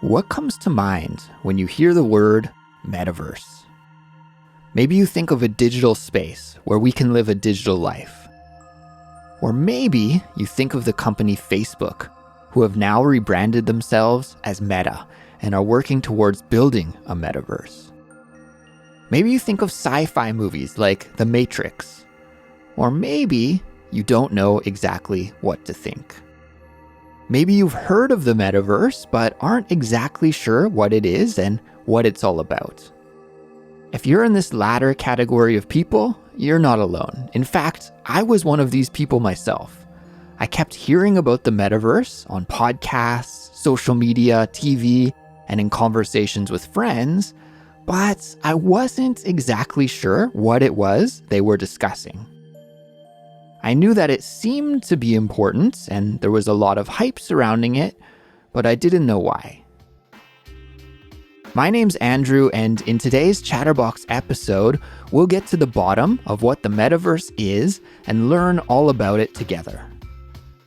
What comes to mind when you hear the word metaverse? Maybe you think of a digital space where we can live a digital life. Or maybe you think of the company Facebook, who have now rebranded themselves as Meta and are working towards building a metaverse. Maybe you think of sci-fi movies like The Matrix. Or maybe you don't know exactly what to think. Maybe you've heard of the metaverse, but aren't exactly sure what it is and what it's all about. If you're in this latter category of people, you're not alone. In fact, I was one of these people myself. I kept hearing about the metaverse on podcasts, social media, TV, and in conversations with friends, but I wasn't exactly sure what it was they were discussing. I knew that it seemed to be important and there was a lot of hype surrounding it, but I didn't know why. My name's Andrew, and in today's Chatterbox episode, we'll get to the bottom of what the metaverse is and learn all about it together.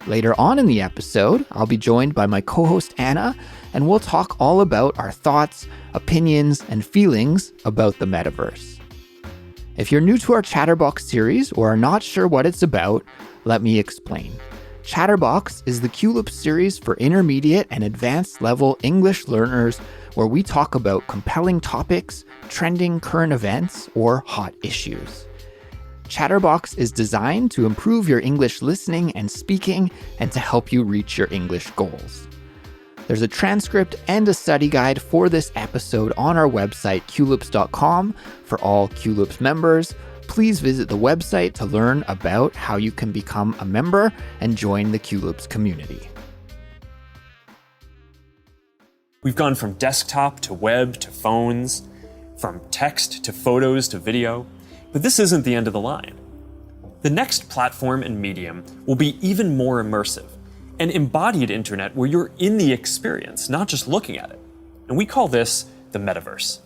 Later on in the episode, I'll be joined by my co-host Anna, and we'll talk all about our thoughts, opinions, and feelings about the metaverse. If you're new to our Chatterbox series or are not sure what it's about, let me explain. Chatterbox is the Culips series for intermediate and advanced level English learners where we talk about compelling topics, trending current events, or hot issues. Chatterbox is designed to improve your English listening and speaking and to help you reach your English goals. There's a transcript and a study guide for this episode on our website, Culips.com, for all Culips members. Please visit the website to learn about how you can become a member and join the Culips community. We've gone from desktop to web to phones, from text to photos to video, but this isn't the end of the line. The next platform and medium will be even more immersive. An embodied internet where you're in the experience, not just looking at it. And we call this the metaverse.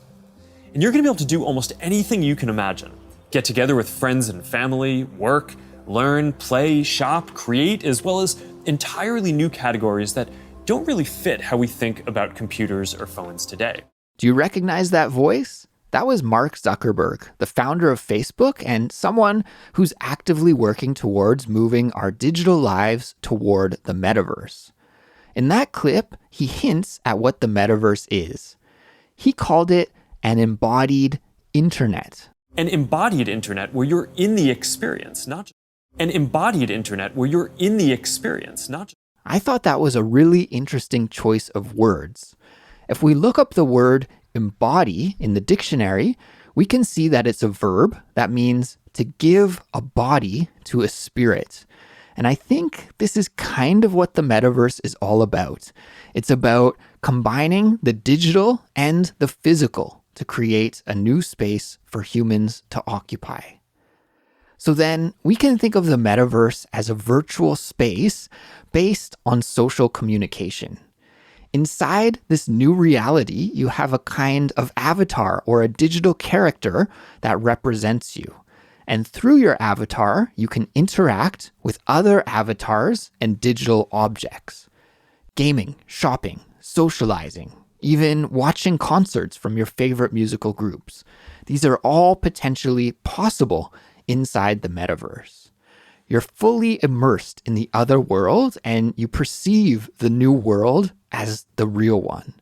And you're going to be able to do almost anything you can imagine. Get together with friends and family, work, learn, play, shop, create, as well as entirely new categories that don't really fit how we think about computers or phones today. Do you recognize that voice? That was Mark Zuckerberg, the founder of Facebook and someone who's actively working towards moving our digital lives toward the metaverse. In that clip, he hints at what the metaverse is. He called it an embodied internet. An embodied internet where you're in the experience, not just... An embodied internet where you're in the experience, not just... I thought that was a really interesting choice of words. If we look up the word embody in the dictionary, we can see that it's a verb that means to give a body to a spirit. And I think this is kind of what the metaverse is all about. It's about combining the digital and the physical to create a new space for humans to occupy. So then we can think of the metaverse as a virtual space based on social communication. Inside this new reality, you have a kind of avatar or a digital character that represents you. And through your avatar, you can interact with other avatars and digital objects. Gaming, shopping, socializing, even watching concerts from your favorite musical groups. These are all potentially possible inside the metaverse. You're fully immersed in the other world and you perceive the new world as the real one.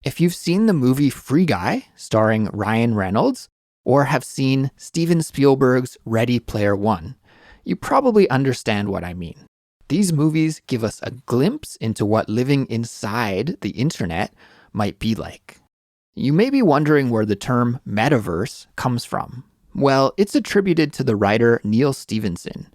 If you've seen the movie Free Guy, starring Ryan Reynolds, or have seen Steven Spielberg's Ready Player One, you probably understand what I mean. These movies give us a glimpse into what living inside the internet might be like. You may be wondering where the term metaverse comes from. Well, it's attributed to the writer Neal Stephenson.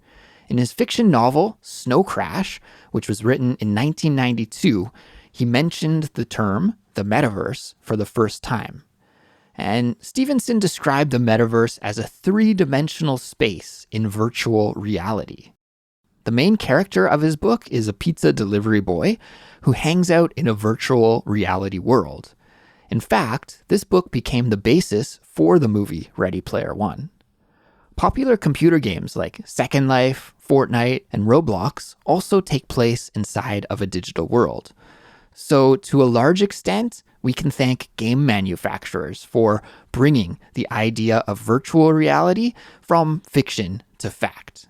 In his fiction novel, Snow Crash, which was written in 1992, he mentioned the term, the metaverse, for the first time. And Stephenson described the metaverse as a three-dimensional space in virtual reality. The main character of his book is a pizza delivery boy who hangs out in a virtual reality world. In fact, this book became the basis for the movie Ready Player One. Popular computer games like Second Life, Fortnite, and Roblox also take place inside of a digital world. So, to a large extent, we can thank game manufacturers for bringing the idea of virtual reality from fiction to fact.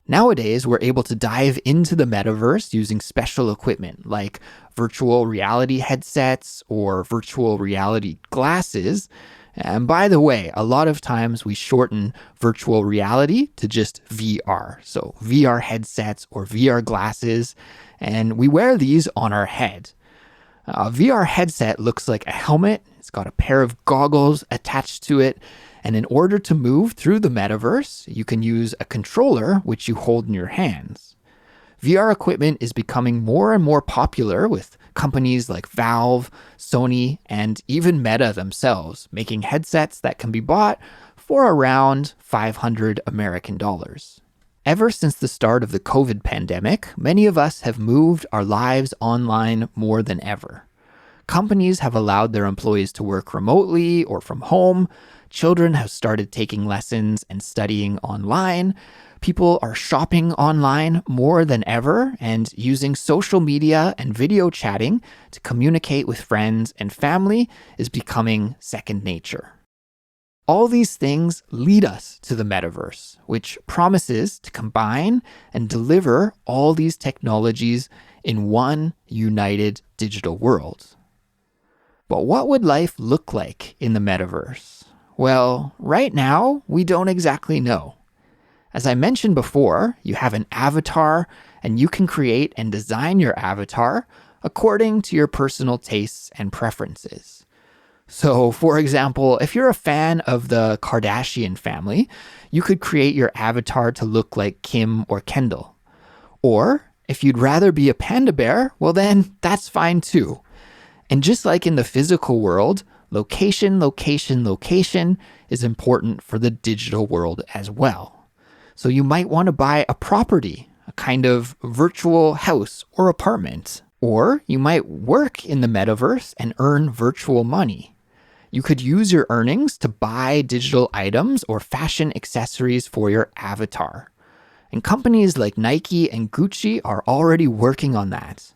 Nowadays, we're able to dive into the metaverse using special equipment like virtual reality headsets or virtual reality glasses. And by the way, a lot of times we shorten virtual reality to just VR. So VR headsets or VR glasses, and we wear these on our head. A VR headset looks like a helmet. It's got a pair of goggles attached to it. And in order to move through the metaverse, you can use a controller which you hold in your hands. VR equipment is becoming more and more popular with companies like Valve, Sony, and even Meta themselves, making headsets that can be bought for around $500 American dollars. Ever since the start of the COVID pandemic, many of us have moved our lives online more than ever. Companies have allowed their employees to work remotely or from home. Children have started taking lessons and studying online. People are shopping online more than ever and using social media and video chatting to communicate with friends and family is becoming second nature. All these things lead us to the metaverse, which promises to combine and deliver all these technologies in one united digital world. But what would life look like in the metaverse? Well, right now, we don't exactly know. As I mentioned before, you have an avatar, and you can create and design your avatar according to your personal tastes and preferences. So, for example, if you're a fan of the Kardashian family, you could create your avatar to look like Kim or Kendall. Or, if you'd rather be a panda bear, well then, that's fine too. And just like in the physical world, location is important for the digital world as well. So you might want to buy a property, a kind of virtual house or apartment. Or you might work in the metaverse and earn virtual money. You could use your earnings to buy digital items or fashion accessories for your avatar. And companies like Nike and Gucci are already working on that.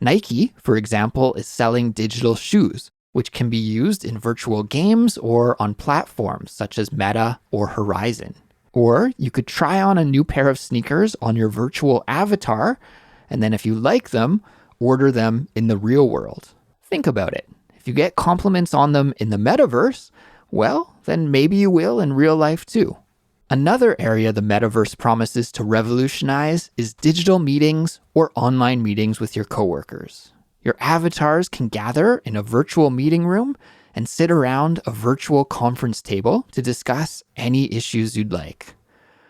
Nike, for example, is selling digital shoes, which can be used in virtual games or on platforms such as Meta or Horizon. Or you could try on a new pair of sneakers on your virtual avatar, and then if you like them, order them in the real world. Think about it. If you get compliments on them in the metaverse, well, then maybe you will in real life too. Another area the metaverse promises to revolutionize is digital meetings or online meetings with your coworkers. Your avatars can gather in a virtual meeting room and sit around a virtual conference table to discuss any issues you'd like.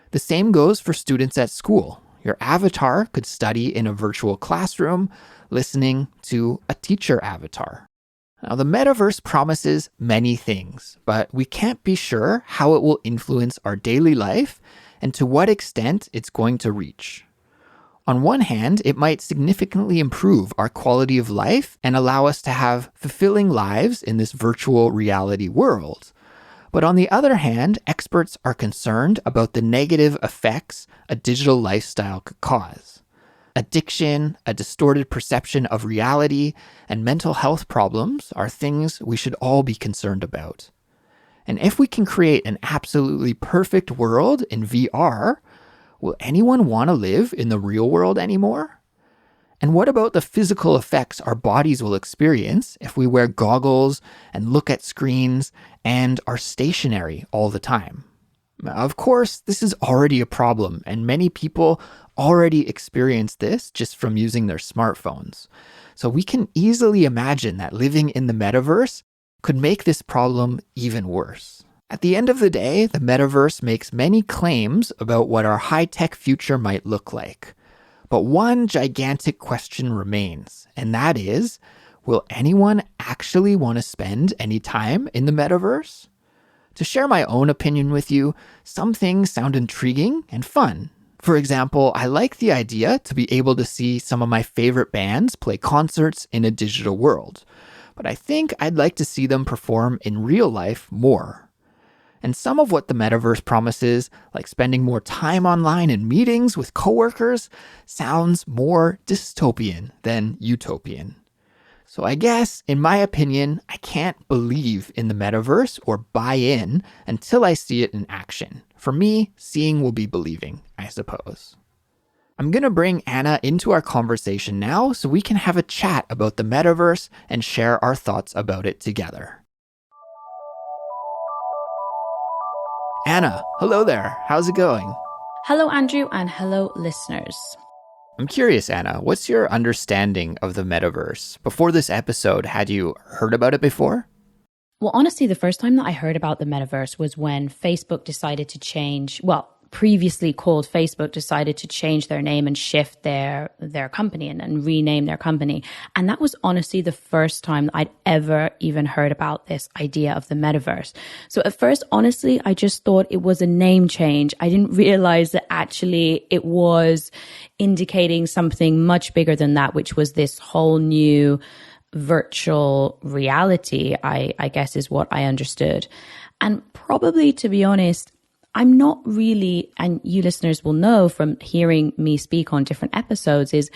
The same goes for students at school. Your avatar could study in a virtual classroom, listening to a teacher avatar. Now, the metaverse promises many things, but we can't be sure how it will influence our daily life and to what extent it's going to reach. On one hand, it might significantly improve our quality of life and allow us to have fulfilling lives in this virtual reality world. But on the other hand, experts are concerned about the negative effects a digital lifestyle could cause. Addiction, a distorted perception of reality, and mental health problems are things we should all be concerned about. And if we can create an absolutely perfect world in VR, will anyone want to live in the real world anymore? And what about the physical effects our bodies will experience if we wear goggles and look at screens and are stationary all the time? Of course, this is already a problem, and many people already experience this just from using their smartphones. So we can easily imagine that living in the metaverse could make this problem even worse. At the end of the day, the metaverse makes many claims about what our high-tech future might look like. But one gigantic question remains, and that is, will anyone actually want to spend any time in the metaverse? To share my own opinion with you, some things sound intriguing and fun. For example, I like the idea to be able to see some of my favorite bands play concerts in a digital world, but I think I'd like to see them perform in real life more. And some of what the metaverse promises, like spending more time online in meetings with coworkers, sounds more dystopian than utopian. So I guess, in my opinion, I can't believe in the metaverse or buy in until I see it in action. For me, seeing will be believing, I suppose. I'm going to bring Anna into our conversation now so we can have a chat about the metaverse and share our thoughts about it together. Anna, hello there. How's it going? Hello, Andrew, and hello, listeners. I'm curious, Anna, what's your understanding of the metaverse? Before this episode, had you heard about it before? Well, honestly, the first time that I heard about the metaverse was when Facebook decided to change, previously called Facebook, decided to change their name and shift their company and rename their company. And that was honestly the first time that I'd ever even heard about this idea of the metaverse. So at first, honestly, I just thought it was a name change. I didn't realize that actually it was indicating something much bigger than that, which was this whole new virtual reality, I guess is what I understood. And probably, to be honest, I'm not really, and you listeners will know from hearing me speak on different episodes, is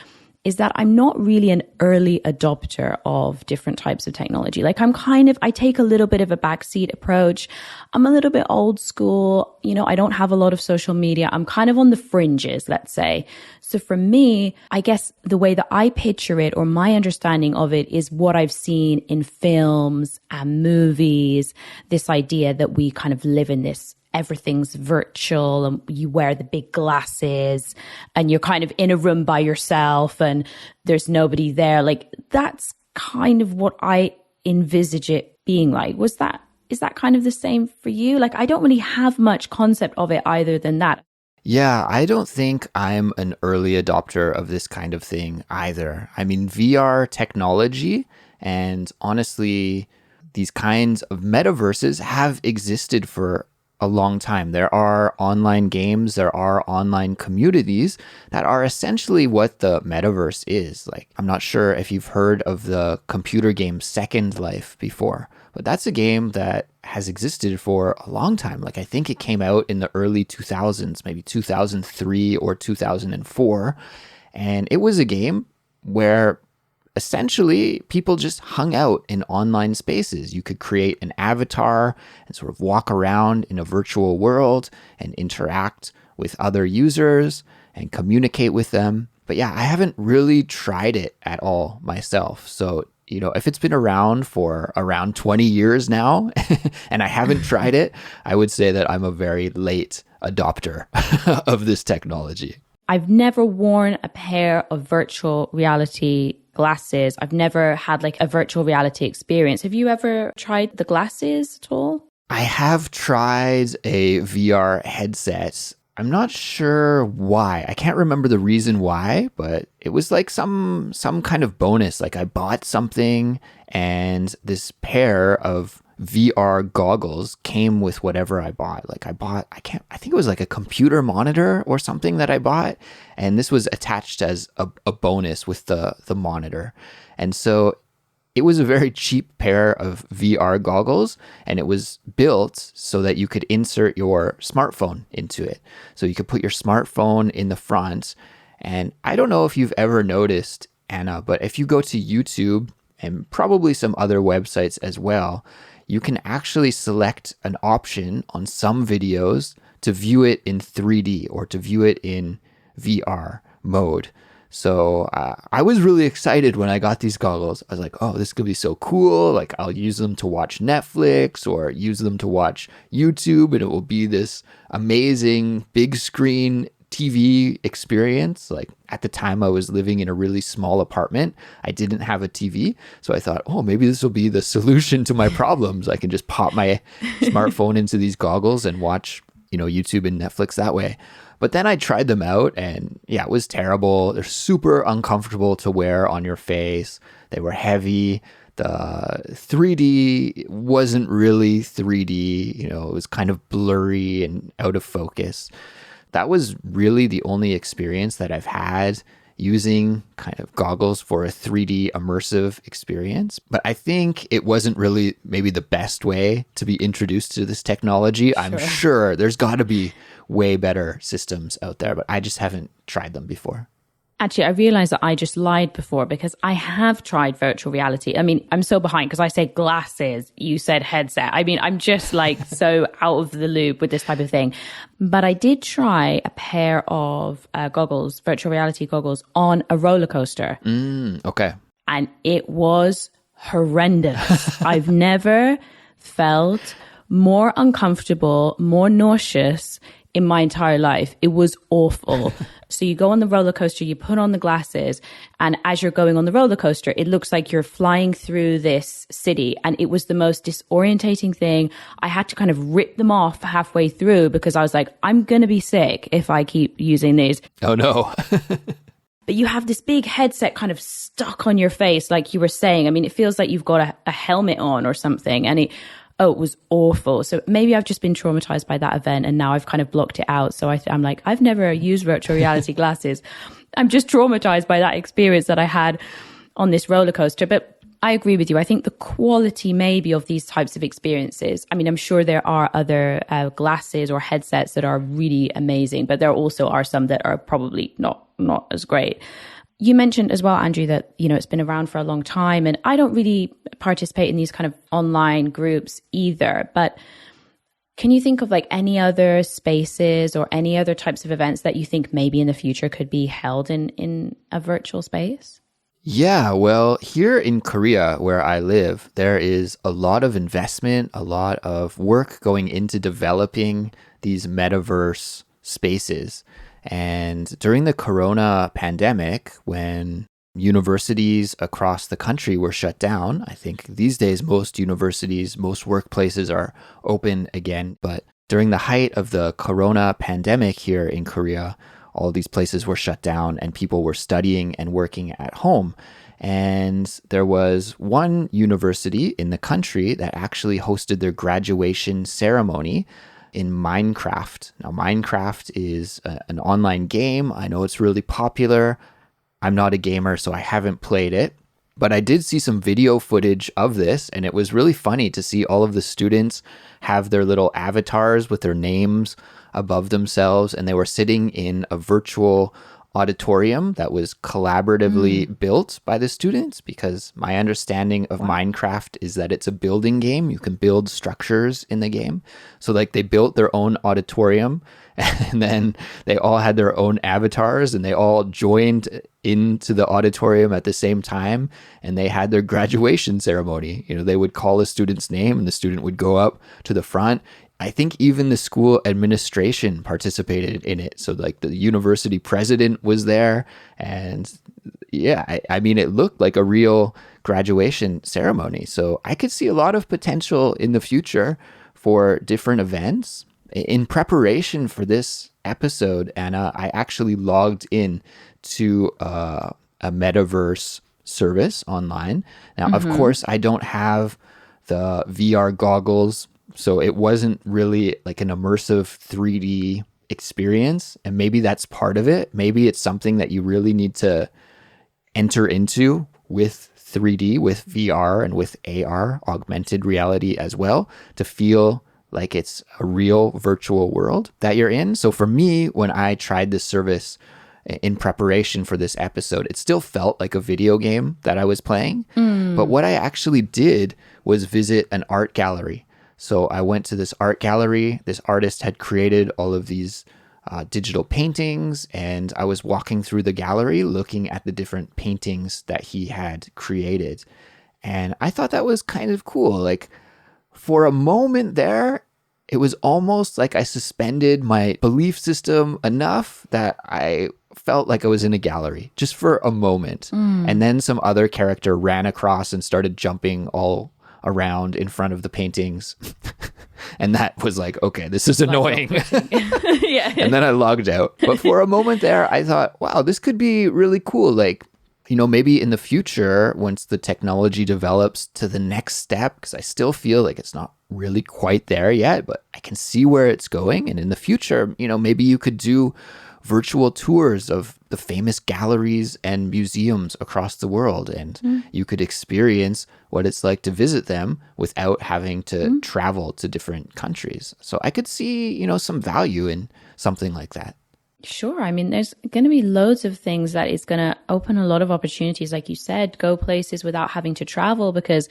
that I'm not really an early adopter of different types of technology. Like I take a little bit of a backseat approach. I'm a little bit old school. I don't have a lot of social media. I'm kind of on the fringes, let's say. So for me, I guess the way that I picture it, or my understanding of it, is what I've seen in films and movies, this idea that we kind of live in this everything's virtual and you wear the big glasses and you're kind of in a room by yourself and there's nobody there. Like that's kind of what I envisage it being like. Is that kind of the same for you? Like I don't really have much concept of it either than that. Yeah, I don't think I'm an early adopter of this kind of thing either. I mean, VR technology and honestly, these kinds of metaverses have existed for a long time. There are online games, there are online communities that are essentially what the metaverse is. Like, I'm not sure if you've heard of the computer game Second Life before, but that's a game that has existed for a long time. Like, I think it came out in the early 2000s, maybe 2003 or 2004. And it was a game where essentially, people just hung out in online spaces. You could create an avatar and sort of walk around in a virtual world and interact with other users and communicate with them. But yeah, I haven't really tried it at all myself. So, if it's been around for around 20 years now and I haven't tried it, I would say that I'm a very late adopter of this technology. I've never worn a pair of virtual reality glasses. I've never had like a virtual reality experience. Have you ever tried the glasses at all? I have tried a VR headset. I'm not sure why. I can't remember the reason why, but it was like some kind of bonus. Like I bought something and this pair of VR goggles came with whatever I bought. Like I think it was like a computer monitor or something that I bought. And this was attached as a bonus with the monitor. And so it was a very cheap pair of VR goggles, and it was built so that you could insert your smartphone into it. So you could put your smartphone in the front. And I don't know if you've ever noticed, Anna, but if you go to YouTube and probably some other websites as well, you can actually select an option on some videos to view it in 3D or to view it in VR mode. So I was really excited when I got these goggles. I was like, oh, this is going to be so cool. Like I'll use them to watch Netflix or use them to watch YouTube, and it will be this amazing big screen TV experience. Like at the time I was living in a really small apartment. I didn't have a TV. So I thought, oh, maybe this will be the solution to my problems. I can just pop my smartphone into these goggles and watch, YouTube and Netflix that way. But then I tried them out and yeah, it was terrible. They're super uncomfortable to wear on your face. They were heavy. The 3D wasn't really 3D. It was kind of blurry and out of focus. That was really the only experience that I've had using kind of goggles for a 3D immersive experience. But I think it wasn't really maybe the best way to be introduced to this technology. Sure. I'm sure there's got to be way better systems out there, but I just haven't tried them before. Actually, I realized that I just lied before because I have tried virtual reality. I mean, I'm so behind because I said glasses, you said headset. I mean, I'm just like so out of the loop with this type of thing. But I did try a pair of goggles, virtual reality goggles on a roller coaster. Okay. And it was horrendous. I've never felt more uncomfortable, more nauseous in my entire life. It was awful. So you go on the roller coaster, you put on the glasses, and as you're going on the roller coaster, it looks like you're flying through this city. And it was the most disorientating thing. I had to kind of rip them off halfway through because I was like, I'm going to be sick if I keep using these. Oh, no. But you have this big headset kind of stuck on your face, like you were saying. I mean, it feels like you've got a helmet on or something. And it was awful. So maybe I've just been traumatized by that event and now I've kind of blocked it out. So I'm like, I've never used virtual reality glasses. I'm just traumatized by that experience that I had on this roller coaster. But I agree with you. I think the quality maybe of these types of experiences, I mean, I'm sure there are other glasses or headsets that are really amazing, but there also are some that are probably not as great. You mentioned as well, Andrew, that, you know, it's been around for a long time, and I don't really participate in these kind of online groups either. But can you think of like any other spaces or any other types of events that you think maybe in the future could be held in a virtual space? Yeah, well, here in Korea, where I live, there is a lot of investment, a lot of work going into developing these metaverse spaces. And during the corona pandemic, when universities across the country were shut down, I think these days most universities, most workplaces are open again. But during the height of the corona pandemic here in Korea, all these places were shut down and people were studying and working at home. And there was one university in the country that actually hosted their graduation ceremony in Minecraft. Now, Minecraft is an online game. I know it's really popular. I'm not a gamer, so I haven't played it. But I did see some video footage of this, and it was really funny to see all of the students have their little avatars with their names above themselves, and they were sitting in a virtual auditorium that was collaboratively built by the students, because my understanding of Minecraft is that it's a building game. You can build structures in the game. So like they built their own auditorium and then they all had their own avatars and they all joined into the auditorium at the same time and they had their graduation ceremony. You know, they would call a student's name and the student would go up to the front. I think even the school administration participated in it. So like the university president was there. And yeah, I mean, it looked like a real graduation ceremony. So I could see a lot of potential in the future for different events. In preparation for this episode, Anna, I actually logged in to a metaverse service online. Now, of course, I don't have the VR goggles, so it wasn't really like an immersive 3D experience. And maybe that's part of it. Maybe it's something that you really need to enter into with 3D, with VR and with AR, augmented reality as well, to feel like it's a real virtual world that you're in. So for me, when I tried this service in preparation for this episode, it still felt like a video game that I was playing. But what I actually did was visit an art gallery. So I went to this art gallery. This artist had created all of these digital paintings, and I was walking through the gallery looking at the different paintings that he had created. And I thought that was kind of cool. Like for a moment there, it was almost like I suspended my belief system enough that I felt like I was in a gallery just for a moment. And then some other character ran across and started jumping all around in front of the paintings. And that was like, okay, this is annoying. Yeah. And then I logged out. But for a moment there, I thought, wow, this could be really cool. Like, you know, maybe in the future, once the technology develops to the next step, because I still feel like it's not really quite there yet, but I can see where it's going. And in the future, you know, maybe you could do virtual tours of the famous galleries and museums across the world, and you could experience what it's like to visit them without having to travel to different countries. So I could see, you know, some value in something like that. Sure. I mean, there's going to be loads of things that is going to open a lot of opportunities. Like you said, go places without having to travel. Because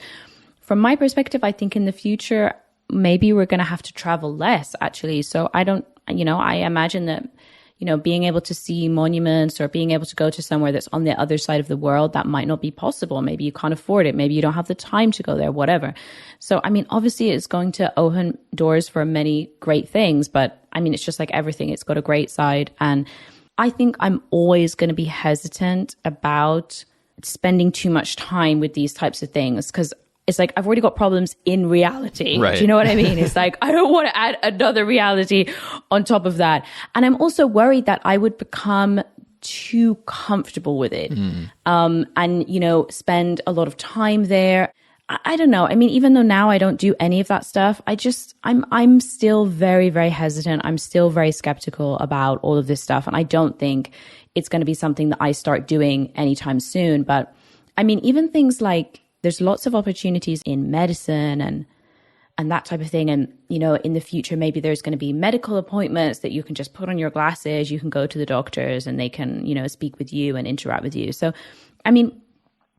from my perspective, I think in the future, maybe we're going to have to travel less, actually. So I don't, I imagine that, being able to see monuments or being able to go to somewhere that's on the other side of the world, that might not be possible. Maybe you can't afford it. Maybe you don't have the time to go there, whatever. So, I mean, obviously it's going to open doors for many great things, but I mean, it's just like everything. It's got a great side. And I think I'm always going to be hesitant about spending too much time with these types of things, because it's like, I've already got problems in reality. Right. Do you know what I mean? It's like, I don't want to add another reality on top of that. And I'm also worried that I would become too comfortable with it. And, spend a lot of time there. I don't know. I mean, even though now I don't do any of that stuff, I'm still very, very hesitant. I'm still very skeptical about all of this stuff. And I don't think it's going to be something that I start doing anytime soon. But I mean, even things like, there's lots of opportunities in medicine and that type of thing. And, in the future, maybe there's going to be medical appointments that you can just put on your glasses. You can go to the doctors and they can, speak with you and interact with you. So, I mean,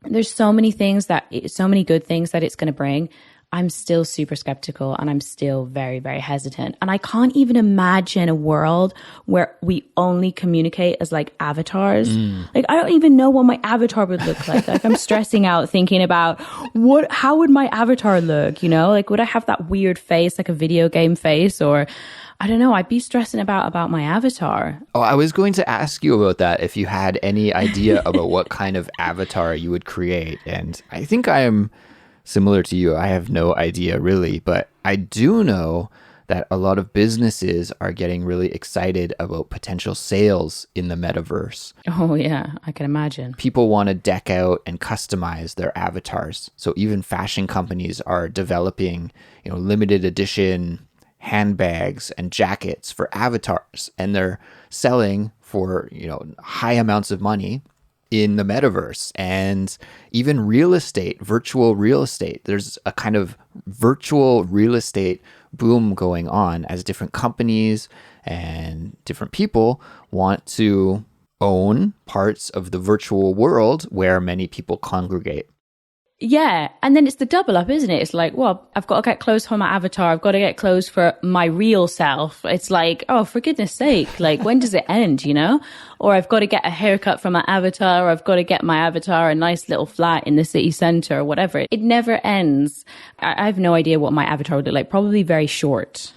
there's so many good things that it's going to bring. I'm still super skeptical and I'm still very, very hesitant. And I can't even imagine a world where we only communicate as like avatars. Like, I don't even know what my avatar would look like. Like, I'm stressing out thinking about how would my avatar look? Like, would I have that weird face, like a video game face? Or I don't know. I'd be stressing about my avatar. Oh, I was going to ask you about that, if you had any idea about what kind of avatar you would create. And I think I am similar to you. I have no idea really, but I do know that a lot of businesses are getting really excited about potential sales in the metaverse. Oh yeah, I can imagine. People want to deck out and customize their avatars. So even fashion companies are developing, limited edition handbags and jackets for avatars, and they're selling for, high amounts of money in the metaverse. And even real estate, virtual real estate, there's a kind of virtual real estate boom going on as different companies and different people want to own parts of the virtual world where many people congregate. Yeah. And then it's the double up, isn't it? It's like, well, I've got to get clothes for my avatar. I've got to get clothes for my real self. It's like, oh, for goodness sake, like, when does it end, Or I've got to get a haircut for my avatar, or I've got to get my avatar a nice little flat in the city center or whatever. It never ends. I have no idea what my avatar would look like. Probably very short,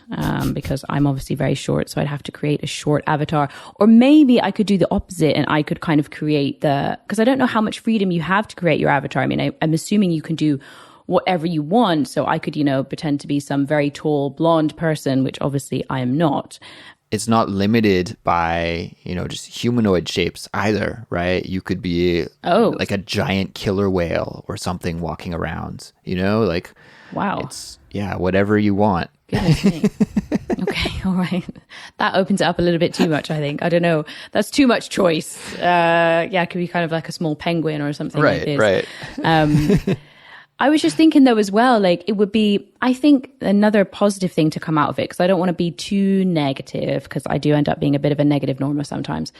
because I'm obviously very short. So I'd have to create a short avatar. Or maybe I could do the opposite and I could kind of create because I don't know how much freedom you have to create your avatar. I mean, I'm assuming you can do whatever you want. So I could, pretend to be some very tall blonde person, which obviously I am not. It's not limited by, just humanoid shapes either, right? You could be like a giant killer whale or something walking around, like, wow. It's, whatever you want. Goodness me. Okay, all right. That opens it up a little bit too much, I think. I don't know. That's too much choice. It could be kind of like a small penguin or something like this. Right. I was just thinking though as well, like, it would be, I think, another positive thing to come out of it, because I don't want to be too negative, because I do end up being a bit of a negative normer sometimes.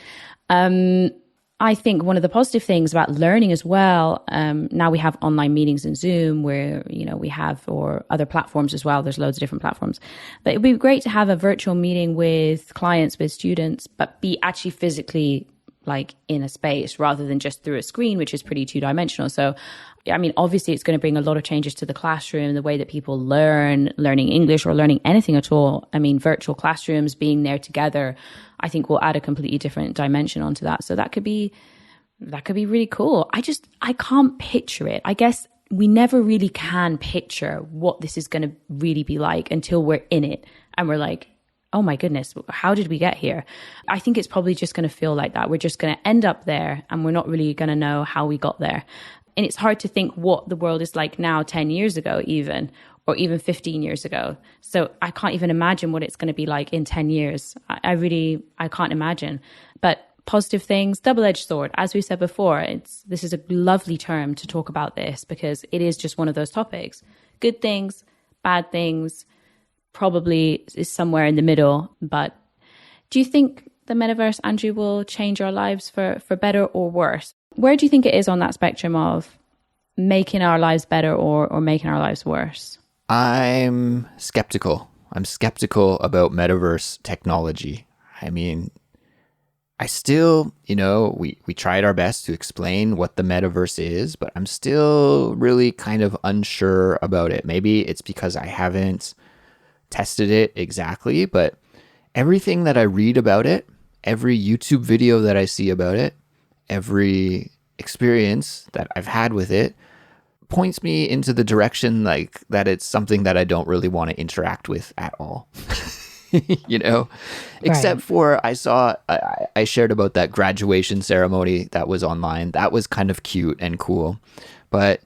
I think one of the positive things about learning as well, now we have online meetings in Zoom where, we have, or other platforms as well. There's loads of different platforms. But it'd be great to have a virtual meeting with clients, with students, but be actually physically like in a space rather than just through a screen, which is pretty two-dimensional. So, I mean, obviously it's going to bring a lot of changes to the classroom, the way that people learning English or learning anything at all. I mean, virtual classrooms being there together, I think will add a completely different dimension onto that. So that could be really cool. I can't picture it. I guess we never really can picture what this is going to really be like until we're in it and we're like, oh my goodness, how did we get here? I think it's probably just going to feel like that. We're just going to end up there and we're not really going to know how we got there. And it's hard to think what the world is like now, 10 years ago even, or even 15 years ago. So I can't even imagine what it's going to be like in 10 years. I can't imagine. But positive things, double-edged sword. As we said before, this is a lovely term to talk about this because it is just one of those topics. Good things, bad things, probably is somewhere in the middle. But do you think the metaverse, Andrew, will change our lives for better or worse? Where do you think it is on that spectrum of making our lives better or making our lives worse? I'm skeptical. I'm skeptical about metaverse technology. I mean, I still, we tried our best to explain what the metaverse is, but I'm still really kind of unsure about it. Maybe it's because I haven't tested it exactly, but everything that I read about it, every YouTube video that I see about it, every experience that I've had with it points me into the direction like that it's something that I don't really want to interact with at all. Except for I shared about that graduation ceremony that was online. That was kind of cute and cool. But,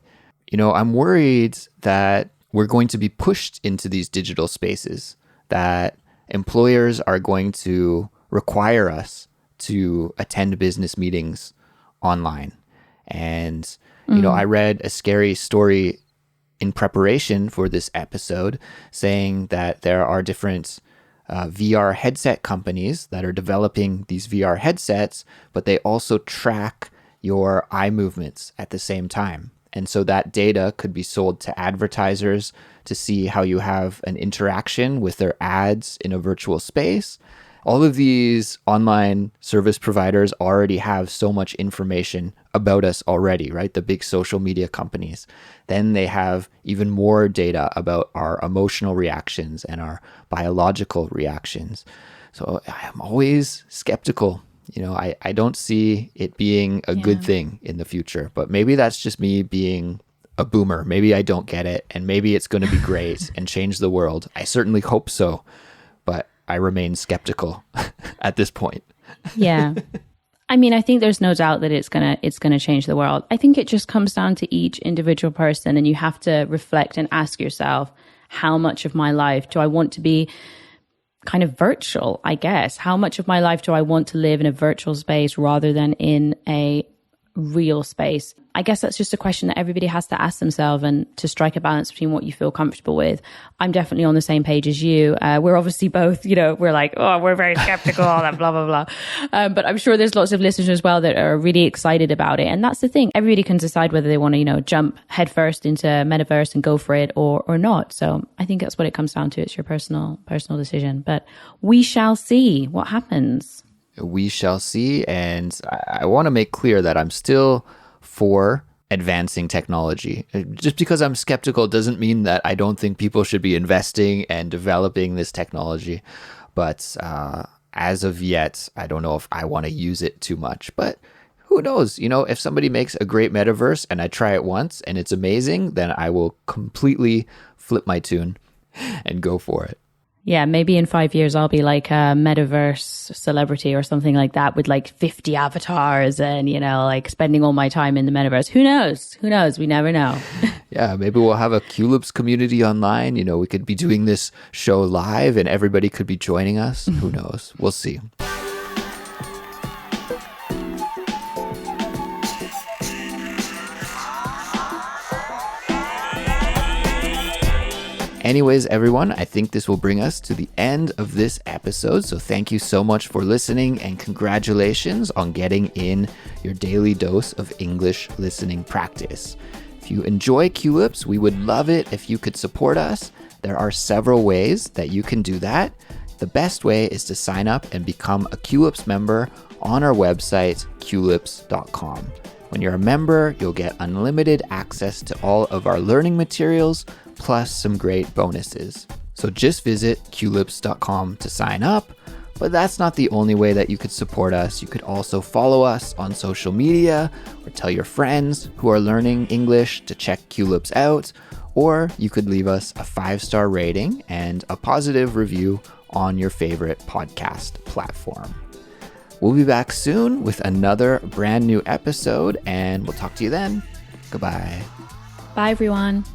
I'm worried that we're going to be pushed into these digital spaces, that employers are going to require us to attend business meetings online. And, I read a scary story in preparation for this episode saying that there are different VR headset companies that are developing these VR headsets, but they also track your eye movements at the same time. And so that data could be sold to advertisers to see how you have an interaction with their ads in a virtual space. All of these online service providers already have so much information about us already, right? The big social media companies. Then they have even more data about our emotional reactions and our biological reactions. So I'm always skeptical. I don't see it being a good thing in the future, but maybe that's just me being a boomer. Maybe I don't get it, and maybe it's going to be great and change the world. I certainly hope so, but I remain skeptical at this point. Yeah. I mean, I think there's no doubt that it's gonna change the world. I think it just comes down to each individual person, and you have to reflect and ask yourself, how much of my life do I want to be kind of virtual, I guess? How much of my life do I want to live in a virtual space rather than in a real space? I guess that's just a question that everybody has to ask themselves, and to strike a balance between what you feel comfortable with. I'm definitely on the same page as you. We're obviously both, we're like, we're very skeptical, and blah, blah, blah. But I'm sure there's lots of listeners as well that are really excited about it. And that's the thing. Everybody can decide whether they want to, jump headfirst into metaverse and go for it or not. So I think that's what it comes down to. It's your personal decision. But we shall see what happens. We shall see. And I want to make clear that I'm still for advancing technology. Just because I'm skeptical doesn't mean that I don't think people should be investing and developing this technology. But as of yet, I don't know if I want to use it too much. But who knows? If somebody makes a great metaverse and I try it once and it's amazing, then I will completely flip my tune and go for it. Yeah, maybe in 5 years I'll be like a metaverse celebrity or something like that with like 50 avatars and, like spending all my time in the metaverse. Who knows? We never know. Yeah, maybe we'll have a Culips community online. We could be doing this show live and everybody could be joining us. Who knows? We'll see. Anyways, everyone, I think this will bring us to the end of this episode. So thank you so much for listening, and congratulations on getting in your daily dose of English listening practice. If you enjoy Culips, we would love it if you could support us. There are several ways that you can do that. The best way is to sign up and become a Culips member on our website, culips.com. When you're a member, you'll get unlimited access to all of our learning materials, plus some great bonuses. So just visit culips.com to sign up. But that's not the only way that you could support us. You could also follow us on social media, or tell your friends who are learning English to check Culips out, or you could leave us a 5-star rating and a positive review on your favorite podcast platform. We'll be back soon with another brand new episode, and we'll talk to you then. Goodbye. Bye, everyone.